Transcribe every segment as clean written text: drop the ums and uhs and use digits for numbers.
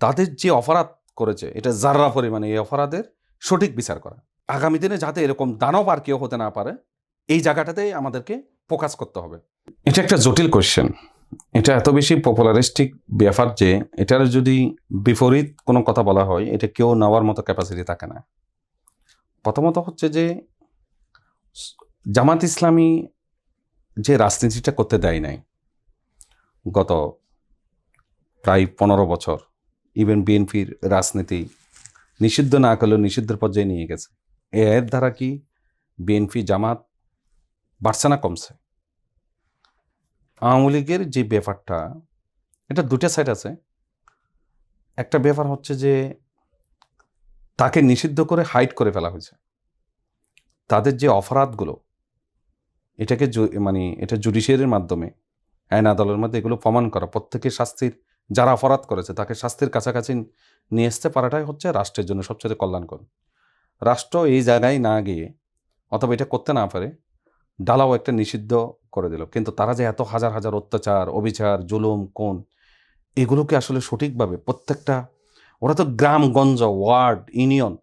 তাদের যে অপরাধ করেছে এটা যার্রা পরিমাণে এই অপরাধের সঠিক বিচার করা, আগামী দিনে যাতে এরকম দানব আর কেউ হতে না পারে এই জায়গাটাতেই আমাদেরকে ফোকাস করতে হবে। এটা একটা জটিল কোয়েশ্চেন, এটা এত বেশি পপুলারিস্টিক ব্যাপার যে এটার যদি বিপরীত কোনো কথা বলা হয় এটা কেউ নেওয়ার মতো ক্যাপাসিটি থাকে না। প্রথমত হচ্ছে যে জামাত ইসলামী যে রাজনীতিটা করতে দেয় নাই গত প্রায় 15 বছর, ইভেন বিএনপির রাজনীতি নিষিদ্ধ না করলেও নিষিদ্ধের পর্যায়ে নিয়ে গেছে, এর দ্বারা কি বিএনপি জামাত বাড়ছে না কমছে? আওয়ামী লীগের যে ব্যাপারটা, এটা দুটা সাইড আছে। একটা ব্যাপার হচ্ছে যে তাকে নিষিদ্ধ করে হাইড করে ফেলা হয়েছে, তাদের যে অপরাধগুলো এটাকে এটা জুডিশিয়ারির মাধ্যমে আইন আদালতের মধ্যে এগুলো প্রমাণ করা, প্রত্যেকের শাস্তির, যারা অপরাধ করেছে তাকে শাস্তির কাছাকাছি নিয়ে আসতে পারাটাই হচ্ছে রাষ্ট্রের জন্য সবচেয়ে কল্যাণকর। রাষ্ট্র এই জায়গায় না গিয়ে অথবা এটা করতে না পারে ডালাও একটা নিষিদ্ধ করে দিল, কিন্তু তারা যে এত হাজার হাজার অত্যাচার, অবিচার, জুলুম, কোন এগুলোকে আসলে সঠিকভাবে প্রত্যেকটা, ওরা তো গ্রামগঞ্জ, ওয়ার্ড, ইউনিয়ন,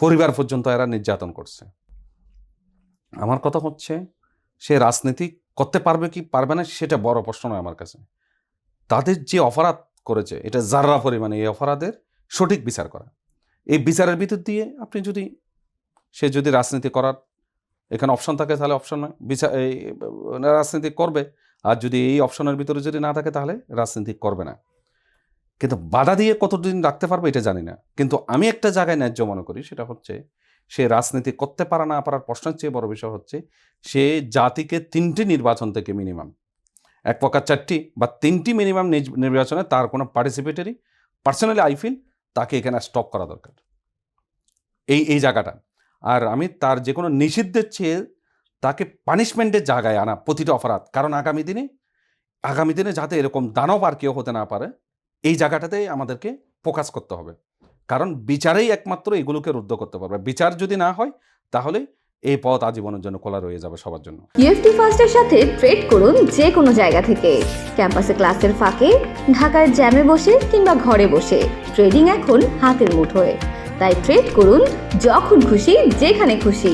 পরিবার পর্যন্ত এরা নির্যাতন করছে। আমার কথা হচ্ছে সে রাজনীতি করতে পারবে কি পারবে না সেটা বড় প্রশ্ন নয় আমার কাছে। তাদের যে অপরাধ করেছে এটা যার্রা পরিমাণে এই অপরাধের সঠিক বিচার করা, এই বিচারের ভিতর দিয়ে আপনি যদি সে যদি রাজনীতি করার এখানে অপশন থাকে তাহলে অপশন বিচার রাজনীতি করবে, আর যদি এই অপশনের ভিতরে যদি না থাকে তাহলে রাজনীতি করবে না। কিন্তু বাধা দিয়ে কতদিন রাখতে পারবে এটা জানি না, কিন্তু আমি একটা জায়গায় ন্যায্য মনে করি, সেটা হচ্ছে সে রাজনীতি করতে পারা না পারার প্রশ্নের চেয়ে বড় বিষয় হচ্ছে সে জাতিকে 3টি নির্বাচন থেকে মিনিমাম, এক প্রকার 4টি বা 3টি মিনিমাম নির্বাচনে তার কোনো পার্টিসিপেটরি, পার্সোনালি আই ফিল তাকে এখানে স্টপ করা দরকার এই জায়গাটা। আর আমি তার যে কোনো নিষিদ্ধের চেয়ে তাকে পানিশমেন্টের জায়গায় আনা প্রতিটা অপরাধ, কারণ আগামী দিনে যাতে এরকম দানব আর কেউ হতে না পারে এই জায়গাটাতেই আমাদেরকে ফোকাস করতে হবে, কারণ বিচারেই একমাত্র এগুলোকে রুদ্ধ করতে পারবে। বিচার যদি না হয় তাহলে এই পথ আজীবনের জন্য খোলা রয়ে যাবে সবার জন্য। ইউএফটি ফার্স্টের সাথে ট্রেড করুন যে কোনো জায়গা থেকে, ক্যাম্পাসে ক্লাসের ফাঁকে, ঢাকার জ্যামে বসে কিংবা ঘরে বসে। ট্রেডিং এখন হাতের মুঠোয়, তাই ট্রেড করুন যখন খুশি যেখানে খুশি।